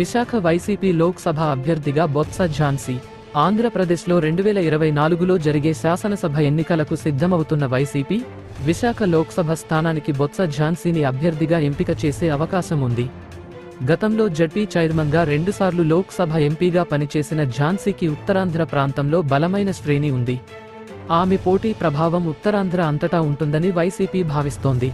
Visakha YCP Lok Sabha అభ్యర్థిగా బొత్స ఝాన్సీ. ఆంధ్రప్రదేశ్లో 2024లో జరిగే శాసనసభ ఎన్నికలకు సిద్ధమవుతున్న వైసీపీ విశాఖ లోక్సభ స్థానానికి బొత్స ఝాన్సీని అభ్యర్థిగా ఎంపిక చేసే అవకాశం ఉంది. గతంలో జడ్పీ చైర్మన్గా 2 సార్లు లోక్సభ ఎంపీగా పనిచేసిన ఝాన్సీకి ఉత్తరాంధ్ర ప్రాంతంలో బలమైన శ్రేణి ఉంది. ఆమె పోటీ ప్రభావం ఉత్తరాంధ్ర అంతటా ఉంటుందని వైసీపీ భావిస్తోంది.